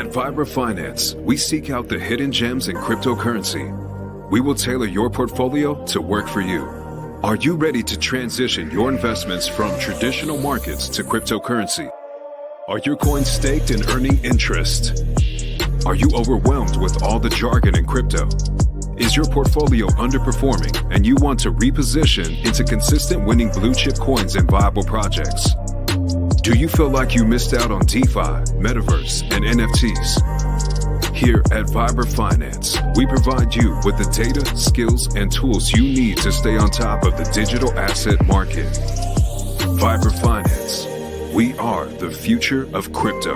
At Finance, we seek out the hidden gems in cryptocurrency. We will tailor your portfolio to work for you. Are you ready to transition your investments from traditional markets to cryptocurrency? Are your coins staked and earning interest? Are you overwhelmed with all the jargon in crypto? Is your portfolio underperforming and you want to reposition into consistent winning blue chip coins and viable projects? Do you feel like you missed out on DeFi, Metaverse, and NFTs? Here at Finance, we provide you with the data, skills, and tools you need to stay on top of the digital asset market. Finance, we are the future of crypto.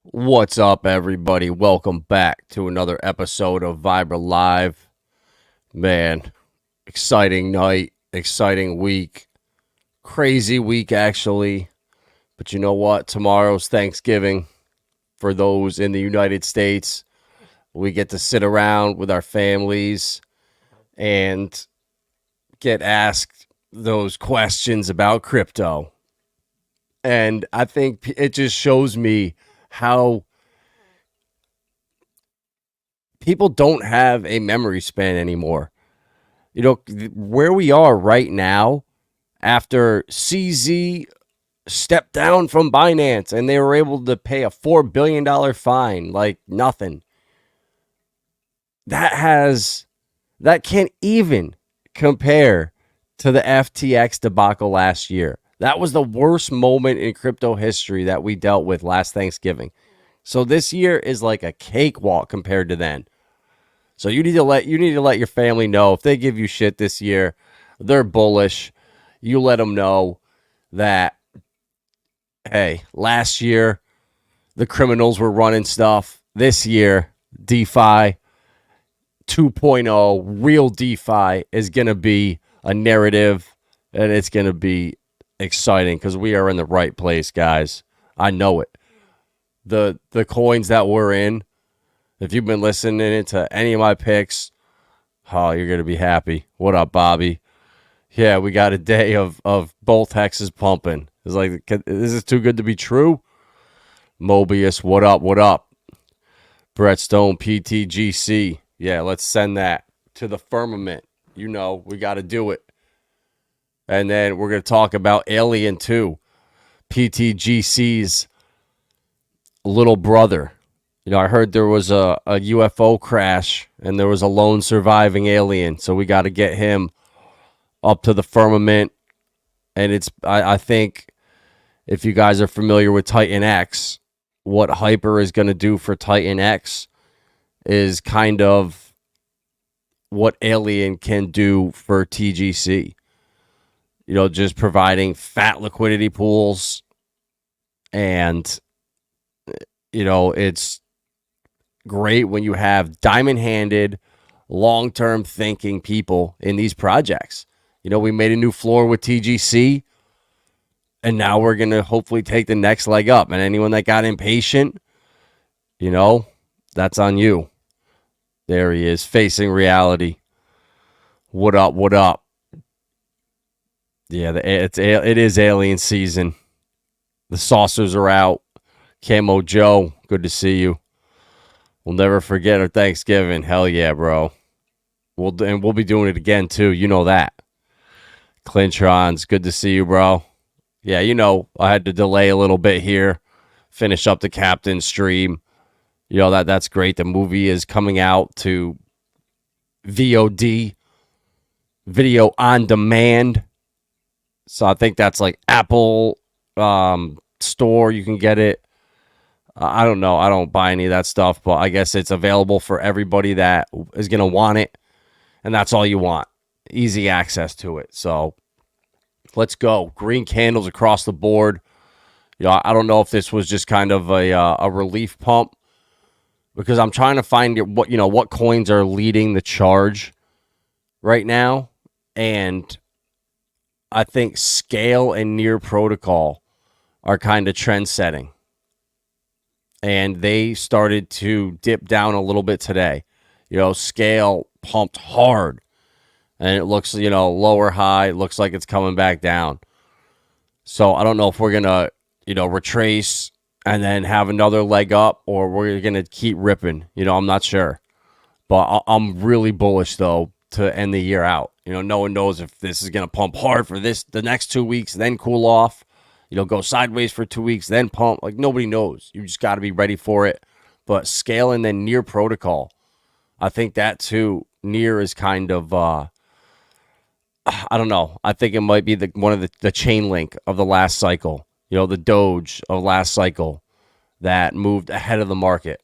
What's up, everybody? Welcome back to another episode of Live. Man, exciting night, exciting week, crazy week actually. But you know what? Tomorrow's Thanksgiving for those in the United States. We get to sit around with our families and get asked those questions about crypto. And I think it just shows me how people don't have a memory span anymore. You know, where we are right now after CZ stepped down from Binance and they were able to pay a $4 billion fine like nothing. That can't even compare to the FTX debacle last year. That was the worst moment in crypto history that we dealt with last Thanksgiving. So this year is like a cakewalk compared to then. So you need to let your family know if they give you shit this year, they're bullish. You let them know that, hey, last year the criminals were running stuff. This year, DeFi 2.0, real DeFi is going to be a narrative, and it's going to be exciting because we are in the right place, guys. I know it. The coins that we're in, if you've been listening to any of my picks, oh, you're going to be happy. What up, Bobby? Yeah, we got a day of both hexes pumping. It's like, this is too good to be true. Mobius, what up, what up? Brett Stone, PTGC. Yeah, let's send that to the firmament. You know, we got to do it. And then we're going to talk about Alien 2, PTGC's little brother. You know, I heard there was a UFO crash and there was a lone surviving alien. So we got to get him up to the firmament. And I think if you guys are familiar with Titan X, what Hyper is going to do for Titan X is kind of what Alien can do for TGC. You know, just providing fat liquidity pools. And, you know, it's great when you have diamond-handed, long-term thinking people in these projects. You know, we made a new floor with TGC, and now we're going to hopefully take the next leg up. And anyone that got impatient, you know, that's on you. There he is, facing reality. What up, what up? Yeah, it is alien season. The saucers are out. Camo Joe, good to see you. We'll never forget our Thanksgiving. Hell yeah, bro. We'll be doing it again, too. You know that. Clintrons, good to see you, bro. Yeah, you know, I had to delay a little bit here. Finish up the Captain stream. You know, that's great. The movie is coming out to VOD, video on demand. So I think that's like Apple store. You can get it. I don't know. I don't buy any of that stuff, but I guess it's available for everybody that is going to want it. And that's all you want. Easy access to it. So let's go. Green candles across the board. You know, I don't know if this was just kind of a relief pump because I'm trying to find what coins are leading the charge right now. And I think Scale and Near Protocol are kind of trend setting. And they started to dip down a little bit today. You know, Scale pumped hard. And it looks, lower high. It looks like it's coming back down. So I don't know if we're going to, retrace and then have another leg up, or we're going to keep ripping. I'm not sure. But I'm really bullish, though, to end the year out. No one knows if this is going to pump hard for the next 2 weeks, then cool off, go sideways for 2 weeks, then pump. Like, nobody knows. You just got to be ready for it. But scale and then near protocol, I think that, too, near is kind of, I don't know. I think it might be one of the chain link of the last cycle, the Doge of last cycle that moved ahead of the market.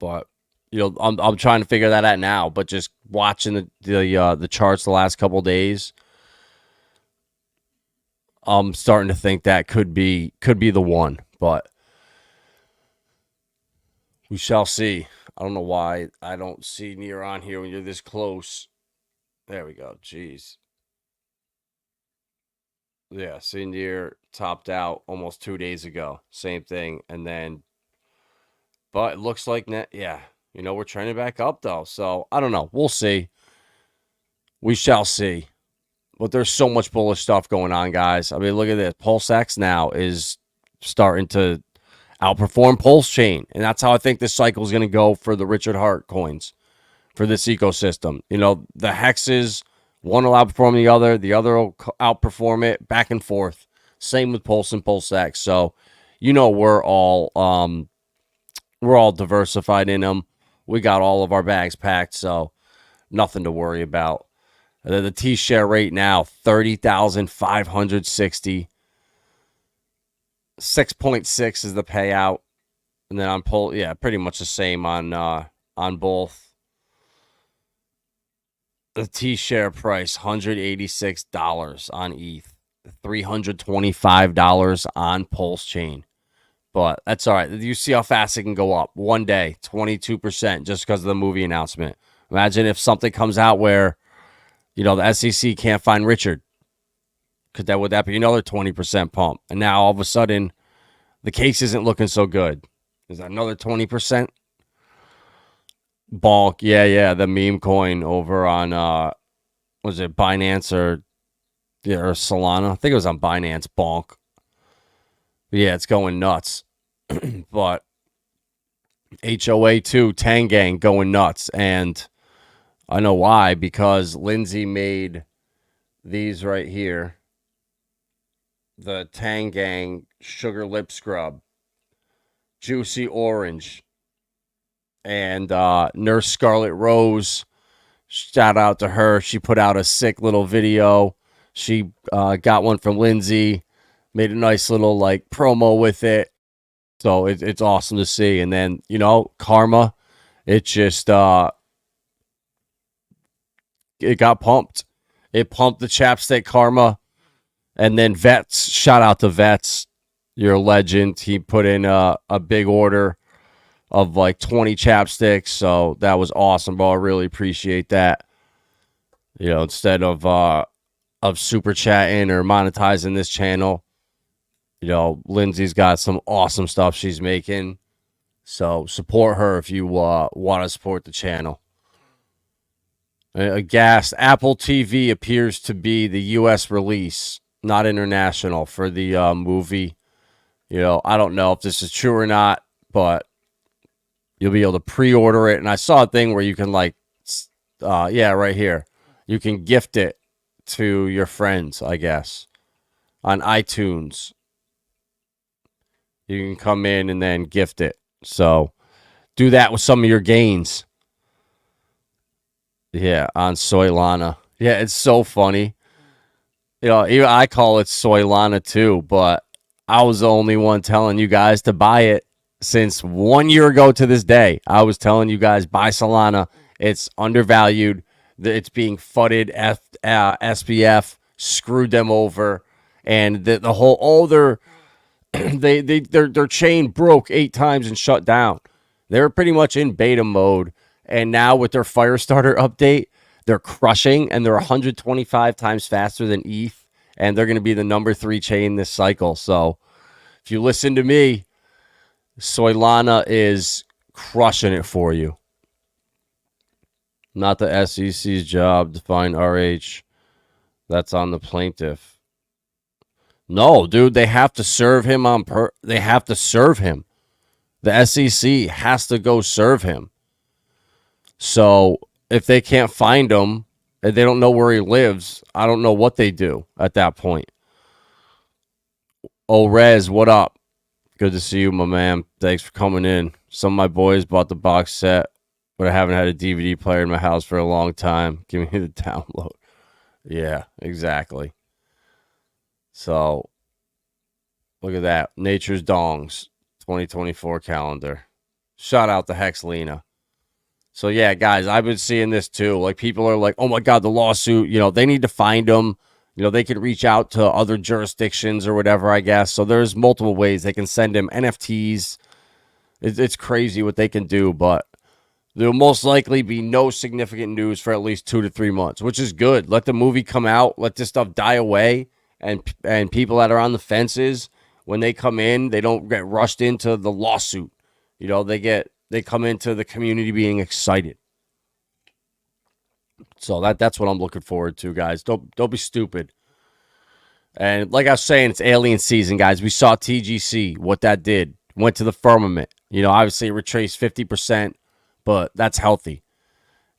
But I'm trying to figure that out now, but just watching the charts the last couple of days, I'm starting to think that could be the one, but we shall see. I don't know why I don't see near on here when you're this close. There we go. Jeez. Yeah, see near topped out almost 2 days ago. Same thing, and then, but it looks like yeah. We're trending back up, though. So, I don't know. We'll see. We shall see. But there's so much bullish stuff going on, guys. I mean, look at this. PulseX now is starting to outperform Pulsechain. And that's how I think this cycle is going to go for the Richard Hart coins, for this ecosystem. The hexes, one will outperform the other will outperform it, back and forth. Same with Pulse and PulseX. So, we're all diversified in them. We got all of our bags packed, so nothing to worry about. The T-share rate now, 30,560. 6.6 is the payout. And then on Pulse, yeah, pretty much the same on both. The T-share price, $186 on ETH. $325 on Pulsechain. But that's all right. You see how fast it can go up. One day, 22% just because of the movie announcement. Imagine if something comes out where, the SEC can't find Richard. Would that be another 20% pump? And now all of a sudden, the case isn't looking so good. Is that another 20%? Bonk. Yeah. The meme coin over on, was it Binance or Solana? I think it was on Binance. Bonk. Yeah, it's going nuts. But HOA 2, Tangang going nuts. And I know why, because Lindsay made these right here. The Tangang Sugar Lip Scrub. Juicy Orange. And Nurse Scarlet Rose, shout out to her. She put out a sick little video. She got one from Lindsay. Made a nice little promo with it. So it's awesome to see. And then, Karma, it just it got pumped. It pumped the chapstick Karma. And then Vets, shout out to Vets. You're a legend. He put in a big order of 20 chapsticks. So that was awesome, bro. I really appreciate that. Instead of super chatting or monetizing this channel, Lindsay's got some awesome stuff she's making. So support her if you want to support the channel. Aghast, Apple TV appears to be the U.S. release, not international, for the movie. I don't know if this is true or not, but you'll be able to pre-order it. And I saw a thing where you can right here. You can gift it to your friends, I guess, on iTunes. You can come in and then gift it. So do that with some of your gains. Yeah, on Soylana. Yeah, it's so funny. Even I call it Soylana too, but I was the only one telling you guys to buy it since 1 year ago to this day. I was telling you guys, buy Solana. It's undervalued. It's being fudded. SBF screwed them over. And the whole, their chain broke 8 times and shut down. They were pretty much in beta mode. And now with their Firestarter update, they're crushing, and they're 125 times faster than ETH. And they're going to be the number 3 chain this cycle. So if you listen to me, Soylana is crushing it for you. Not the SEC's job to find RH. That's on the plaintiff. No, dude, they have to serve him they have to serve him. The SEC has to go serve him. So if they can't find him and they don't know where he lives, I don't know what they do at that point. Oh, Rez, what up? Good to see you, my man. Thanks for coming in. Some of my boys bought the box set, but I haven't had a DVD player in my house for a long time. Give me the download. Yeah, exactly. So, look at that. Nature's Dongs 2024 calendar. Shout out to Hex Lena. So, yeah, guys, I've been seeing this too. Like, people are like, oh my God, the lawsuit. You know, they need to find them. You know, they could reach out to other jurisdictions or whatever, I guess. So, there's multiple ways they can send him NFTs. It's crazy what they can do, but there will most likely be no significant news for at least 2 to 3 months, which is good. Let the movie come out. Let this stuff die away. And people that are on the fences, when they come in, they don't get rushed into the lawsuit. You know, they come into the community being excited. So that's what I'm looking forward to, guys. Don't be stupid. And like I was saying, it's alien season, guys. We saw TGC, what that did. Went to the firmament. You know, obviously it retraced 50%, but that's healthy.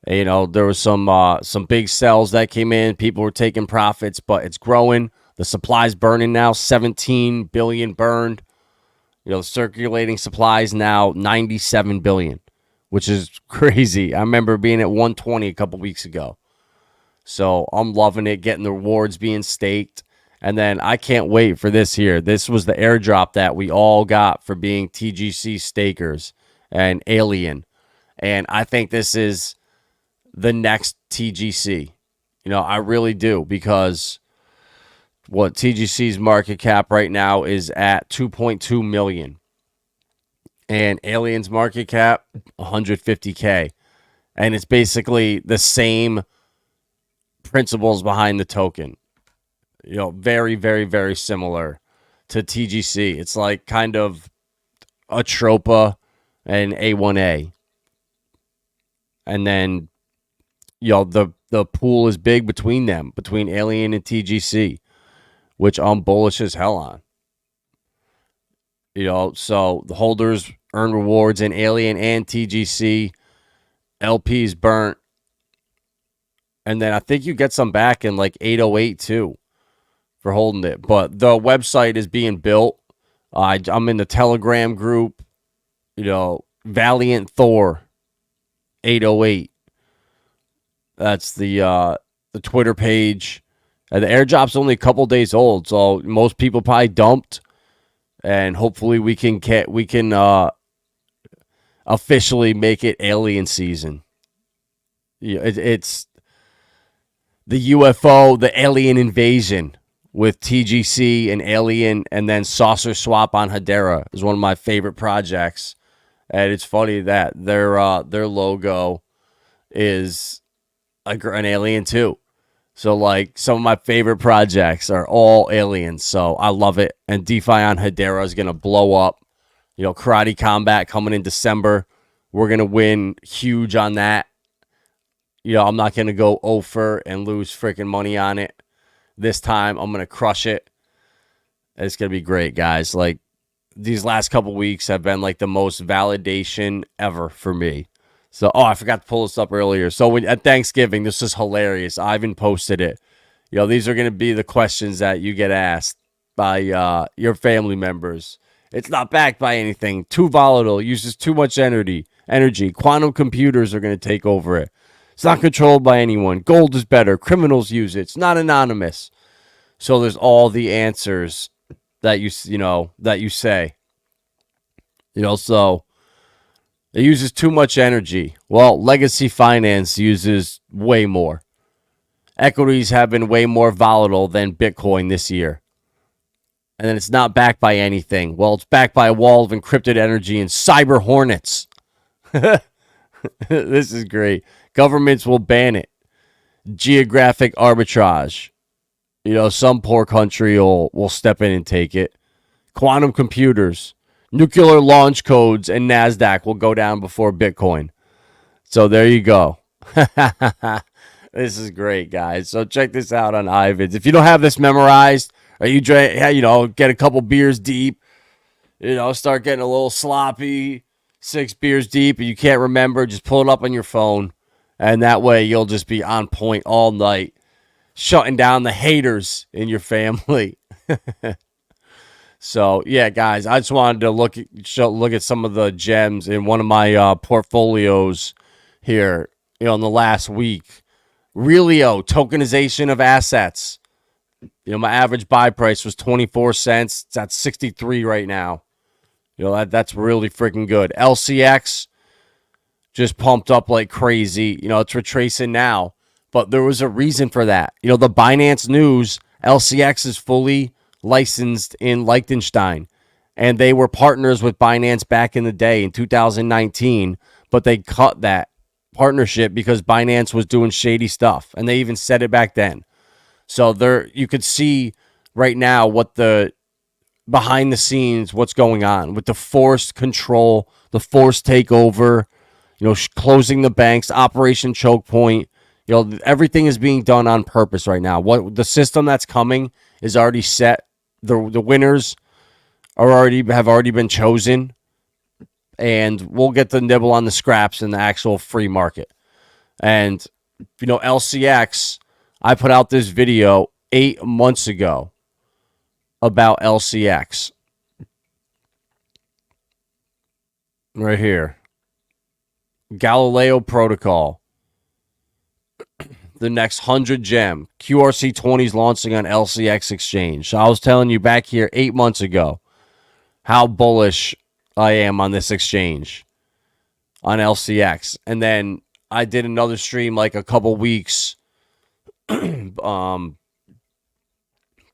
And, you know, there was some big sells that came in. People were taking profits, but it's growing. The supply's burning now, 17 billion burned. You know, the circulating supply is now 97 billion, which is crazy. I remember being at 120 a couple weeks ago. So I'm loving it, getting the rewards being staked. And then I can't wait for this here. This was the airdrop that we all got for being TGC stakers and Alien. And I think this is the next TGC. You know, I really do, because what TGC's market cap right now is at 2.2 million. And Alien's market cap, 150K. And it's basically the same principles behind the token. You know, very, very, very similar to TGC. It's like kind of a Tropa and A1A. And then, you know, the pool is big between them, between Alien and TGC, which I'm bullish as hell on. You know, so the holders earn rewards in Alien and TGC. LPs burnt. And then I think you get some back in like 808 too for holding it. But the website is being built. I'm in the Telegram group. You know, Valiant Thor 808. That's the Twitter page. And the airdrop's only a couple days old, so most people probably dumped. And hopefully we can officially make it alien season. Yeah, it's the UFO, the alien invasion with TGC and Alien, and then Saucerswap on Hedera is one of my favorite projects. And it's funny that their logo is an alien too. So, like, some of my favorite projects are all aliens. So, I love it. And DeFi on Hedera is going to blow up. You know, Karate Combat coming in December. We're going to win huge on that. You know, I'm not going to go over and lose freaking money on it. This time, I'm going to crush it. It's going to be great, guys. Like, these last couple weeks have been, like, the most validation ever for me. So, I forgot to pull this up earlier. So, at Thanksgiving, this is hilarious. Ivan posted it. You know, these are going to be the questions that you get asked by your family members. It's not backed by anything. Too volatile. Uses too much energy. Quantum computers are going to take over it. It's not controlled by anyone. Gold is better. Criminals use it. It's not anonymous. So, there's all the answers that you say. You know, so it uses too much energy. Well, legacy finance uses way more. Equities have been way more volatile than Bitcoin this year. And then it's not backed by anything. Well, it's backed by a wall of encrypted energy and cyber hornets. This is great. Governments will ban it. Geographic arbitrage. You know, some poor country will step in and take it. Quantum computers. Nuclear launch codes and NASDAQ will go down before Bitcoin. So there you go. This is great, guys. So check this out on Ivan's. If you don't have this memorized, Or you drink, get a couple beers deep, start getting a little sloppy, 6 beers deep, and you can't remember, just pull it up on your phone. And that way you'll just be on point all night, shutting down the haters in your family. So, yeah, guys, I just wanted to look at some of the gems in one of my portfolios here, in the last week. Relio, tokenization of assets. My average buy price was 24 cents. It's at 63 right now. That's really freaking good. LCX just pumped up like crazy. It's retracing now, but there was a reason for that. The Binance news, LCX is fully licensed in Liechtenstein, and they were partners with Binance back in the day in 2019, but they cut that partnership because Binance was doing shady stuff, and they even said it back then. So you could see right now what the behind the scenes, what's going on with the forced control, the forced takeover, closing the banks, Operation Choke Point. Everything is being done on purpose right now. What the system that's coming is already set. The winners have already been chosen, and we'll get the nibble on the scraps in the actual free market. And LCX, I put out this video 8 months ago about LCX. Right here. Galileo Protocol. The next 100 gem. QRC-20 is launching on LCX exchange. So I was telling you back here 8 months ago how bullish I am on this exchange on LCX. And then I did another stream like a couple weeks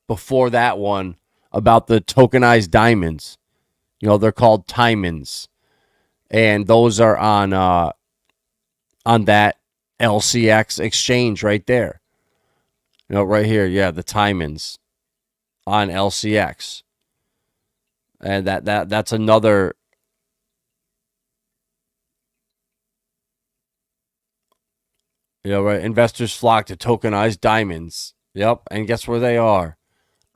before that one about the tokenized diamonds. They're called Timons. And those are on that LCX exchange right there. Right here. Yeah, the Timons on LCX. And that's another right. Investors flock to tokenized diamonds. Yep. And guess where they are?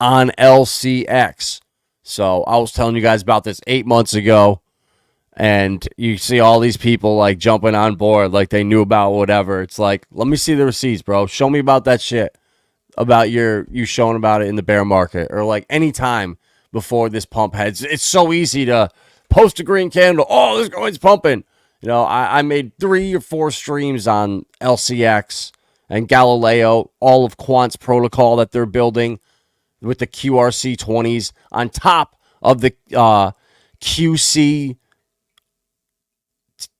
On LCX. So I was telling you guys about this 8 months ago. And you see all these people like jumping on board like they knew about whatever. It's like, let me see the receipts, bro. Show me about that shit. About you showing about it in the bear market. Or like any time before this pump heads. It's so easy to post a green candle. Oh, this coin's pumping. I made 3 or 4 streams on LCX and Galileo, all of Quant's protocol that they're building with the QRC-20s on top of the QC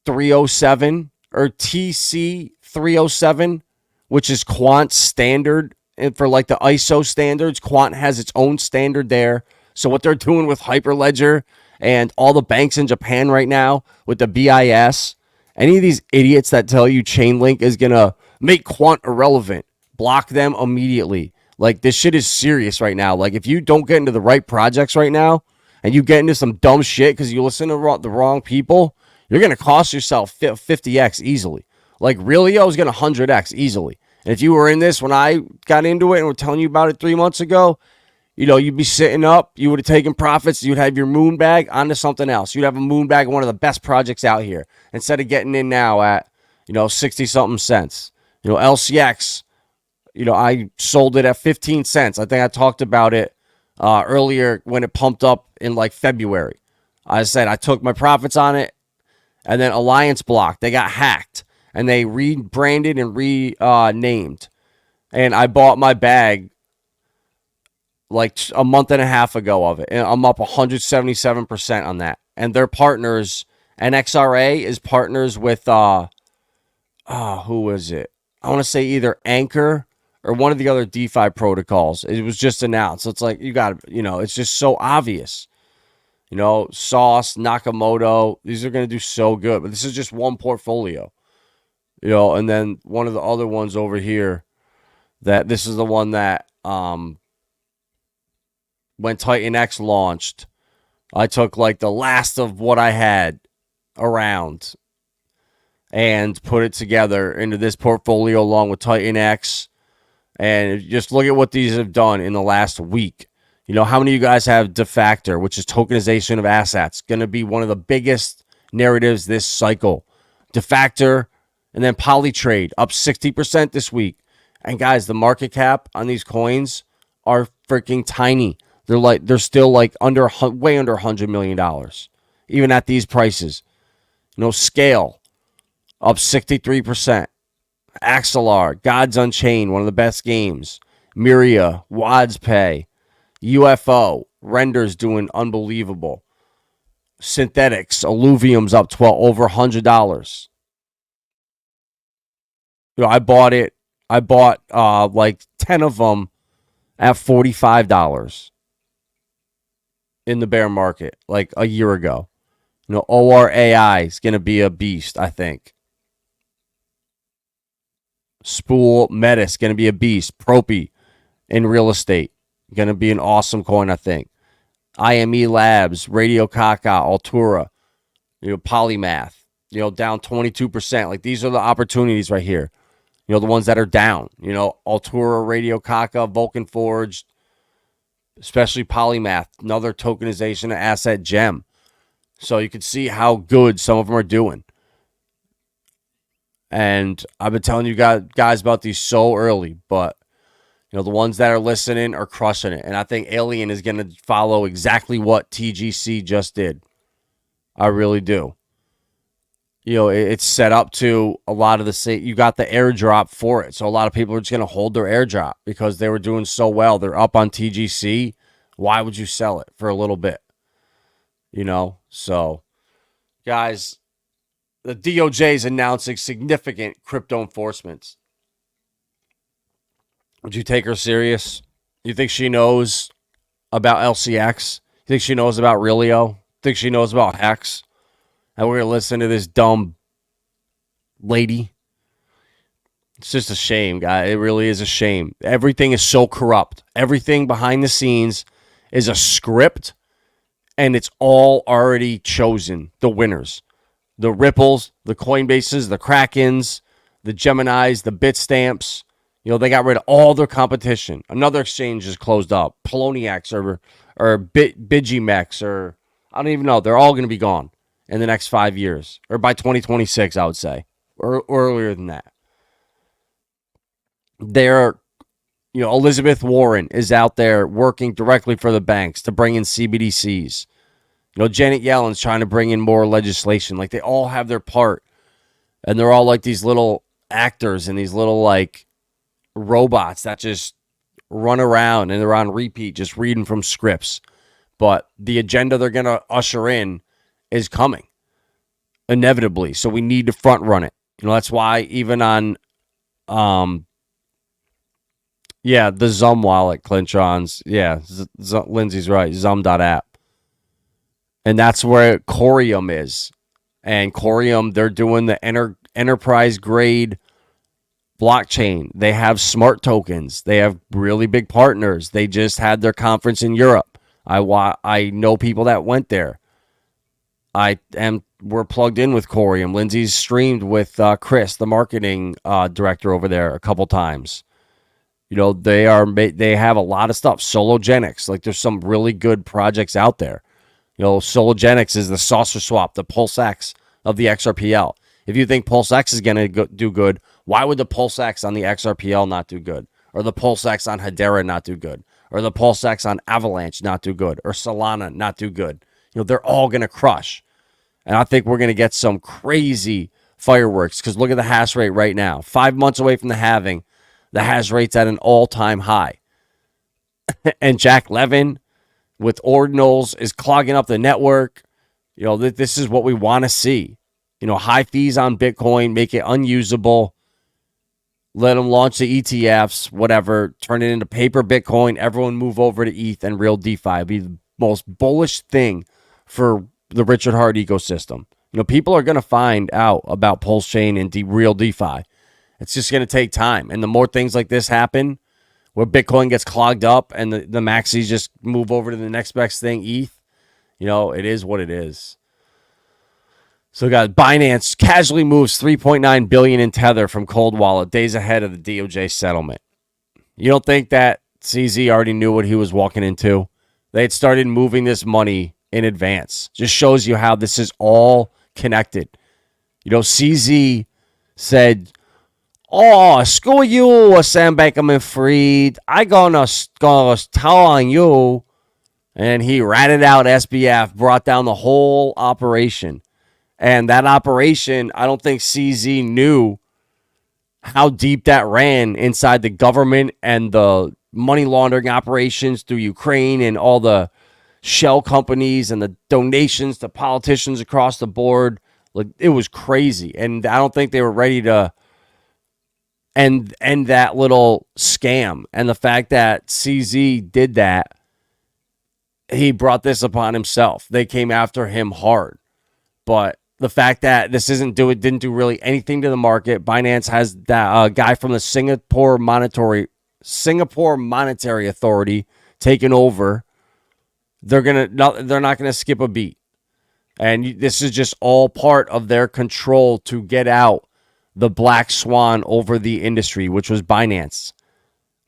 307 or TC 307, which is Quant's standard. And for like the ISO standards, Quant has its own standard there. So what they're doing with Hyperledger and all the banks in Japan right now with the BIS, any of these idiots that tell you Chainlink is going to make Quant irrelevant, block them immediately. Like, this shit is serious right now. Like, if you don't get into the right projects right now and you get into some dumb shit because you listen to the wrong people, you're going to cost yourself 50x easily. Like, Relio is going to 100x easily. And if you were in this when I got into it and were telling you about it 3 months ago, you'd be sitting up, you would have taken profits, you'd have your moon bag onto something else. You'd have a moon bag of one of the best projects out here instead of getting in now at, 60-something cents. LCX, I sold it at 15 cents. I think I talked about it earlier when it pumped up in like February. I said I took my profits on it, and then Alliance Block, they got hacked, and they rebranded and renamed. And I bought my bag like a month and a half ago of it, and I'm up 177% on that. And their partners, NXRA is partners with who is it? I want to say either Anchor or one of the other DeFi protocols. It was just announced. So it's like, you got to, it's just so obvious. Sauce, Nakamoto, these are going to do so good. But this is just one portfolio. And then one of the other ones over here, that this is the one that when Titan X launched, I took like the last of what I had around and put it together into this portfolio along with Titan X. And just look at what these have done in the last week. You know, how many of you guys have Defactor, which is tokenization of assets? Going to be one of the biggest narratives this cycle. Defactor, and then Polytrade up 60% this week. And guys, the market cap on these coins are freaking tiny. They're still like way under $100 million, even at these prices. You know, Scale up 63%. Axelar, Gods Unchained, one of the best games. Myria, WadsPay, UFO, Render's doing unbelievable. Synthetics, Alluvium's up over $100. You know, I bought it. I bought like 10 of them at $45 in the bear market like a year ago. You know, ORAI is going to be a beast, I think. Spool Metis going to be a beast. Propy in real estate going to be an awesome coin, I think. IME Labs, Radio Kaka, Altura, you know, Polymath, you know, down 22%. Like, these are the opportunities right here. You know, the ones that are down. You know, Altura, Radio Kaka, Vulcan Forged, especially Polymath, another tokenization of asset gem. So you can see how good some of them are doing. And I've been telling you guys about these so early, but you know, the ones that are listening are crushing it. And I think Alien is going to follow exactly what TGC just did. I really do. You know, it's set up to a lot of the same. You got the airdrop for it. So a lot of people are just going to hold their airdrop because they were doing so well. They're up on TGC. Why would you sell it for a little bit? You know, so guys, the DOJ is announcing significant crypto enforcements. Would you take her serious? You think she knows about LCX? You think she knows about Relio? Think she knows about HEX? And we're going to listen to this dumb lady? It's just a shame, guy. It really is a shame. Everything is so corrupt. Everything behind the scenes is a script, and it's all already chosen. The winners. The Ripples, the Coinbases, the Krakens, the Geminis, the Bitstamps. You know, they got rid of all their competition. Another exchange is closed up. Poloniex or Bigimex, or I don't even know. They're all going to be gone in the next 5 years. Or by 2026, I would say. Or earlier than that. They're, you know, Elizabeth Warren is out there working directly for the banks to bring in CBDCs. You know, Janet Yellen's trying to bring in more legislation. Like, they all have their part. And they're all like these little actors and these little, like, robots that just run around and they're on repeat just reading from scripts. But the agenda they're going to usher in is coming inevitably. So we need to front run it. You know, that's why even on the Zum wallet, Clinchons. Yeah, Lindsay's right. Zum.app. And that's where Corium is. And Corium, they're doing the enterprise grade blockchain. They have smart tokens. They have really big partners. They just had their conference in Europe. I know people that went there. We're plugged in with Corium. Lindsay's streamed with Chris, the marketing director over there, a couple times. You know, they have a lot of stuff. Sologenics, like there's some really good projects out there. You know, Sologenics is the Saucerswap, the PulseX of the XRPL. If you think PulseX is going to do good, why would the PulseX on the XRPL not do good? Or the PulseX on Hedera not do good? Or the PulseX on Avalanche not do good? Or Solana not do good? You know, they're all going to crush. And I think we're going to get some crazy fireworks because look at the hash rate right now. 5 months away from the halving, the hash rate's at an all-time high. And Jack Levin with ordinals is clogging up the network. You know, this is what we want to see. You know, high fees on Bitcoin, make it unusable. Let them launch the ETFs, whatever. Turn it into paper Bitcoin. Everyone move over to ETH and real DeFi. It'd be the most bullish thing for the Richard Hart ecosystem. You know, people are going to find out about Pulsechain and real DeFi. It's just going to take time. And the more things like this happen, where Bitcoin gets clogged up and the maxis just move over to the next best thing, ETH, you know, it is what it is. So, guys, Binance casually moves $3.9 billion in Tether from Cold Wallet days ahead of the DOJ settlement. You don't think that CZ already knew what he was walking into? They had started moving this money in advance. Just shows you how this is all connected. CZ said, "Oh, screw you, Sam Bankman-Fried. I gonna tell on you." And he ratted out SBF, brought down the whole operation. And that operation, I don't think CZ knew how deep that ran inside the government and the money laundering operations through Ukraine and all the shell companies and the donations to politicians across the board. Like, it was crazy. And I don't think they were ready to end that little scam. And the fact that CZ did that, he brought this upon himself. They came after him hard. But the fact that this didn't do really anything to the market. Binance has that guy from the Singapore Monetary Authority taken over. They're not gonna skip a beat, and this is just all part of their control to get out the black swan over the industry, which was Binance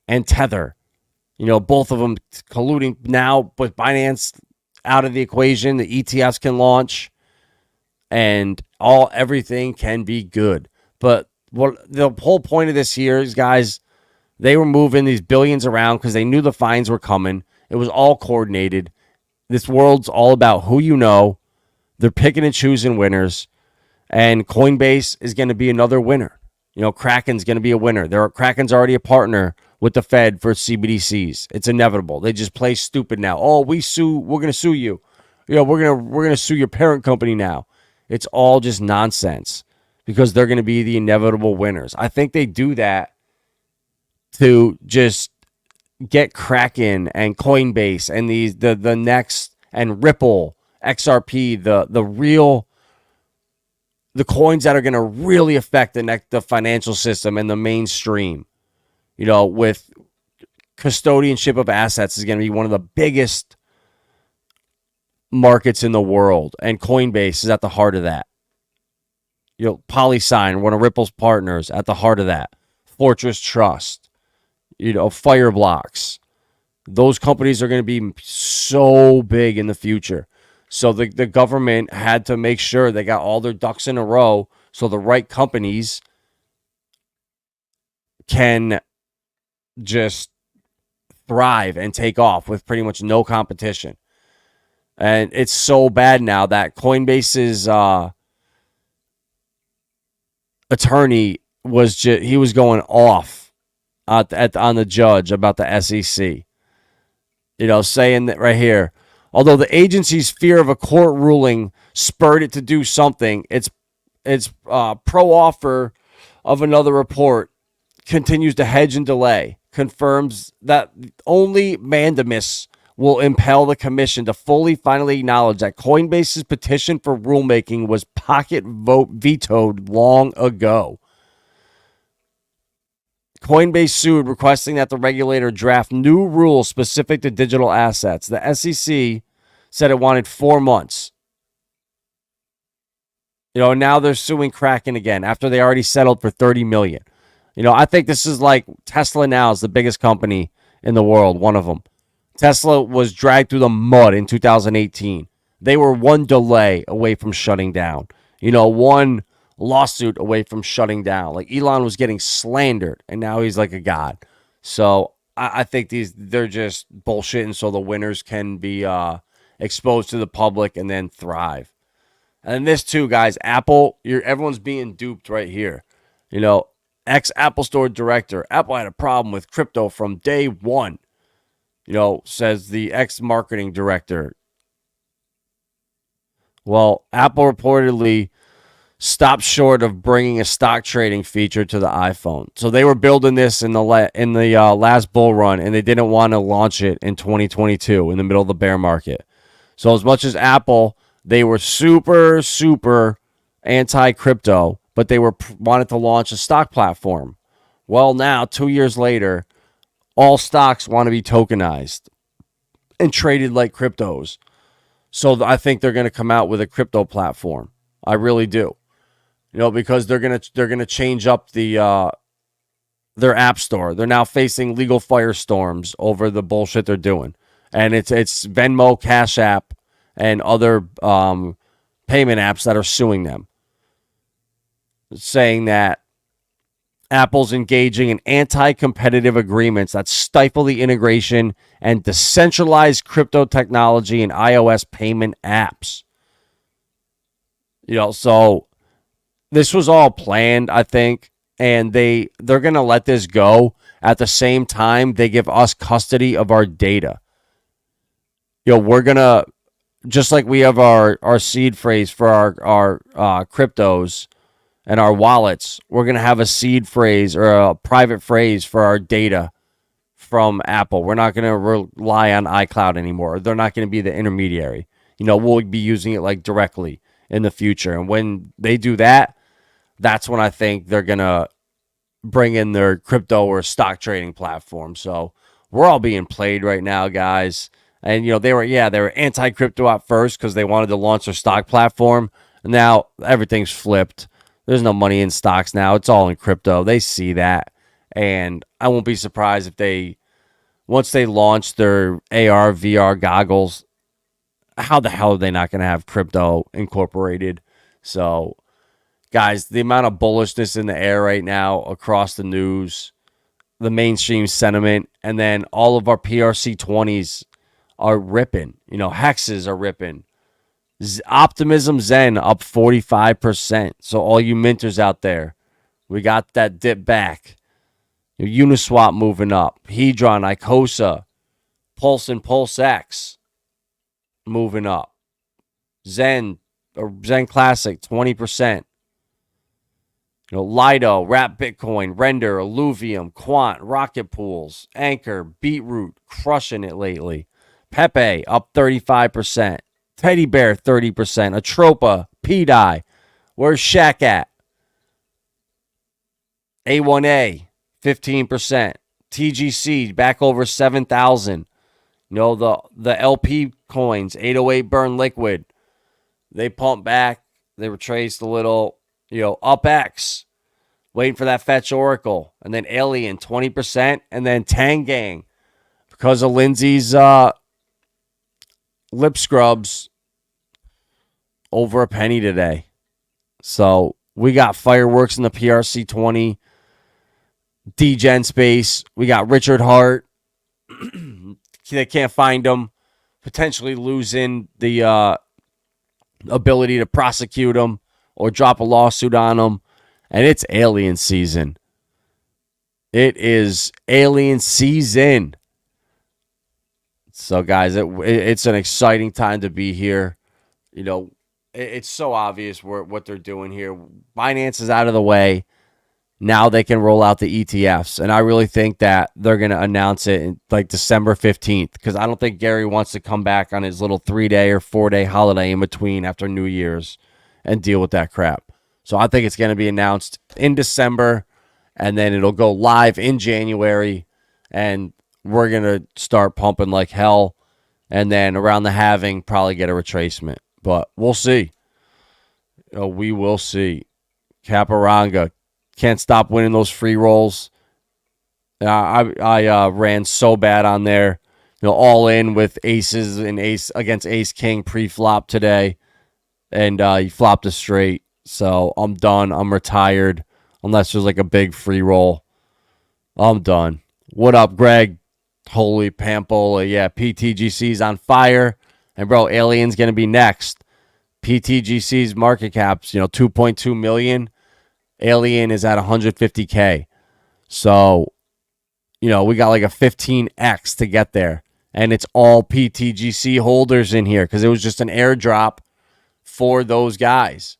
and Tether. Both of them colluding now, but Binance out of the equation. The ETFs can launch. And everything can be good. But the whole point of this here is, guys, they were moving these billions around because they knew the fines were coming. It was all coordinated. This world's all about who you know. They're picking and choosing winners. And Coinbase is going to be another winner. Kraken's going to be a winner. Kraken's already a partner with the Fed for CBDCs. It's inevitable. They just play stupid now. Oh, we're going to sue you. We're going to sue your parent company now. It's all just nonsense because they're going to be the inevitable winners. I think they do that to just get Kraken and Coinbase and the next, and Ripple, XRP, the coins that are going to really affect the financial system and the mainstream. With custodianship of assets is going to be one of the biggest markets in the world, and Coinbase is at the heart of that. Polysign, one of Ripple's partners, at the heart of that. Fortress Trust, Fireblocks. Those companies are going to be so big in the future. So the government had to make sure they got all their ducks in a row so the right companies can just thrive and take off with pretty much no competition. And it's so bad now that Coinbase's attorney was going off on the judge about the SEC. Saying that right here, although the agency's fear of a court ruling spurred it to do something, its pro-offer of another report continues to hedge and delay, confirms that only mandamus will impel the commission to finally acknowledge that Coinbase's petition for rulemaking was pocket vote vetoed long ago. Coinbase sued, requesting that the regulator draft new rules specific to digital assets. The SEC said it wanted 4 months. Now they're suing Kraken again after they already settled for $30 million. I think this is like Tesla now is the biggest company in the world, one of them. Tesla was dragged through the mud in 2018. They were one delay away from shutting down. One lawsuit away from shutting down. Like, Elon was getting slandered, and now he's like a god. So I think they're just bullshitting so the winners can be exposed to the public and then thrive. And this too, guys, Apple, everyone's being duped right here. Ex-Apple Store director, Apple had a problem with crypto from day one. Says the ex-marketing director. Well, Apple reportedly stopped short of bringing a stock trading feature to the iPhone. So they were building this in the last bull run, and they didn't want to launch it in 2022 in the middle of the bear market. So as much as Apple, they were super, super anti-crypto, but they wanted to launch a stock platform. Well, now, 2 years later, all stocks want to be tokenized and traded like cryptos. So I think they're going to come out with a crypto platform. I really do. Because they're going to change up their app store. They're now facing legal firestorms over the bullshit they're doing. And it's Venmo, Cash App, and other payment apps that are suing them, saying that Apple's engaging in anti-competitive agreements that stifle the integration and decentralized crypto technology in iOS payment apps. So this was all planned, I think, and they're going to let this go. At the same time, they give us custody of our data. We're going to, just like we have our seed phrase for our cryptos and our wallets, we're going to have a seed phrase or a private phrase for our data from Apple. We're not going to rely on iCloud anymore. They're not going to be the intermediary. We'll be using it like directly in the future. And when they do that, that's when I think they're going to bring in their crypto or stock trading platform. So we're all being played right now, guys. And, they were anti-crypto at first because they wanted to launch their stock platform. And now everything's flipped. There's no money in stocks now. It's all in crypto. They see that. And I won't be surprised if once they launch their AR, VR goggles, how the hell are they not going to have crypto incorporated? So, guys, the amount of bullishness in the air right now across the news, the mainstream sentiment, and then all of our PRC-20s are ripping. Hexes are ripping. Optimism Zen up 45%. So all you minters out there, we got that dip back. Uniswap moving up. Hedron, ICOSA, Pulse and PulseX moving up. Zen Classic 20%. Lido, Wrap Bitcoin, Render, Illuvium, Quant, Rocket Pools, Anchor, Beetroot, crushing it lately. Pepe up 35%. Teddy Bear, 30%. Atropa, PDI. Where's Shaq at? A1A, 15%. TGC, back over 7,000. The LP coins, 808 Burn Liquid. They pumped back. They retraced a little. UpX, waiting for that Fetch Oracle. And then Alien, 20%. And then Tangang, because of Lindsay's lip scrubs, over a penny today. So we got fireworks in the PRC-20 DGen space. We got Richard Hart. They can't find him. Potentially losing the ability to prosecute him or drop a lawsuit on him. And it's alien season. It is alien season. So, guys, it's an exciting time to be here. It's so obvious what they're doing here. Binance is out of the way. Now they can roll out the ETFs. And I really think that they're going to announce it in like December 15th because I don't think Gary wants to come back on his little 3-day or 4-day holiday in between after New Year's and deal with that crap. So I think it's going to be announced in December, and then it'll go live in January, and we're going to start pumping like hell, and then around the halving, probably get a retracement. But we'll see. We will see. Caparanga can't stop winning those free rolls. I ran so bad on there. All in with aces and ace against ace king pre-flop today, and he flopped a straight. So I'm done. I'm retired unless there's like a big free roll. I'm done. What up, Greg? Holy Pampola. Yeah, PTGC's on fire. And, bro, Alien's going to be next. PTGC's market cap's, 2.2 million. Alien is at 150K. So, we got like a 15X to get there. And it's all PTGC holders in here because it was just an airdrop for those guys.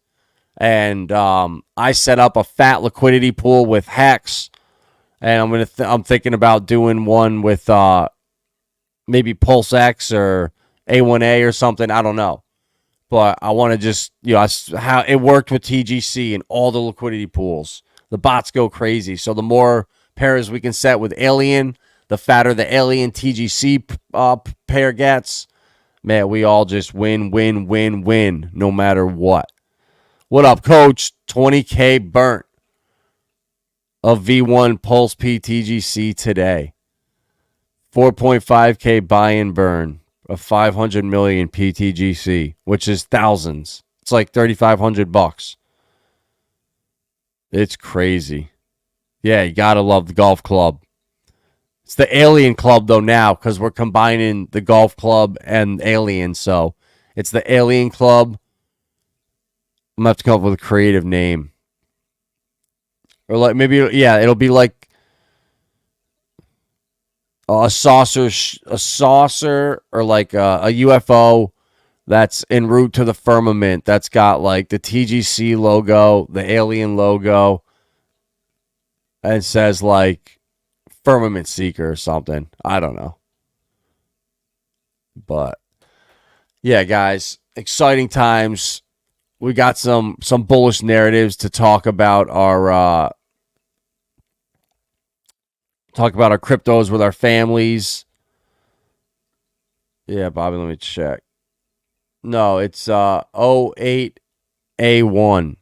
And I set up a fat liquidity pool with HEX. And I'm thinking about doing one with maybe PulseX or A1A or something. I don't know. But I want to just, how it worked with TGC and all the liquidity pools. The bots go crazy. So the more pairs we can set with Alien, the fatter the Alien TGC pair gets. Man, we all just win, no matter what. What up, Coach? 20K burnt of V1 Pulse PTGC today. 4.5K buy and burn of 500 million PTGC, which is thousands. It's like $3,500. It's crazy. Yeah, you gotta love the golf club. It's the Alien Club though now, because we're combining the golf club and Alien. So it's the Alien Club. I'm gonna have to come up with a creative name, or like maybe it'll be like a saucer, or like a UFO that's en route to the firmament. That's got like the TGC logo, the Alien logo, and says like Firmament Seeker or something. I don't know. But yeah, guys, exciting times. We got some bullish narratives to talk about our cryptos with our families. Yeah, Bobby, let me check. No, it's 08A1.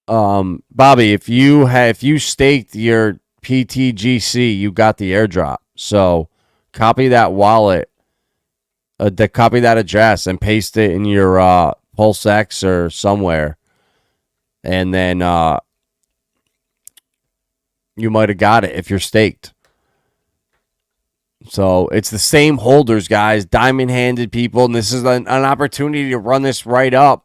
Bobby, if you staked your PTGC, you got the airdrop. So copy that wallet, copy that address, and paste it in your PulseX or somewhere, and then you might have got it if you're staked. So it's the same holders, guys, diamond-handed people, and this is an opportunity to run this right up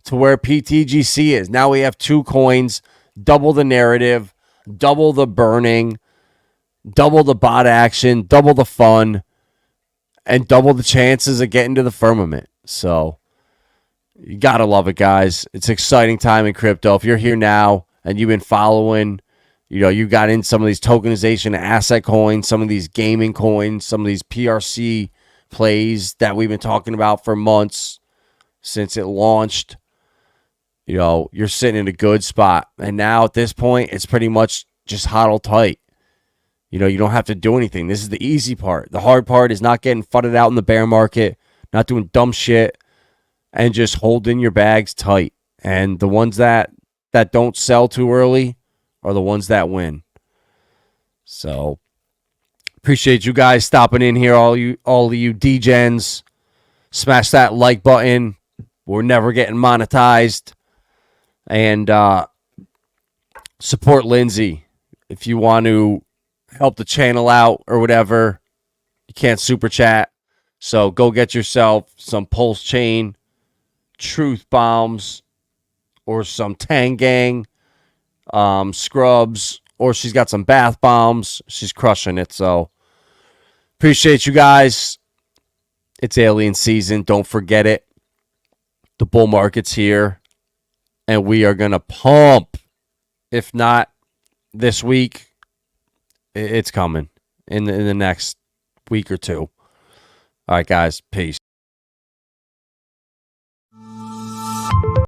to where PTGC is. Now we have 2 coins, double the narrative, double the burning, double the bot action, double the fun, and double the chances of getting to the firmament. So you got to love it, guys. It's an exciting time in crypto. If you're here now and you've been following, you got in some of these tokenization asset coins, some of these gaming coins, some of these PRC plays that we've been talking about for months since it launched. You're sitting in a good spot. And now at this point, it's pretty much just hodl tight. You don't have to do anything. This is the easy part. The hard part is not getting fudded out in the bear market, not doing dumb shit, and just holding your bags tight. And the ones that don't sell too early are the ones that win. So appreciate you guys stopping in here, all of you degens. Smash that like button. We're never getting monetized. And support Lindsay if you want to help the channel out or whatever. You can't super chat, so go get yourself some Pulsechain, Truth Bombs, or some Tangang scrubs, or she's got some bath bombs. She's crushing it. So appreciate you guys. It's alien season. Don't forget it. The bull market's here. And we are going to pump. If not this week, it's coming in the next week or two. All right, guys. Peace.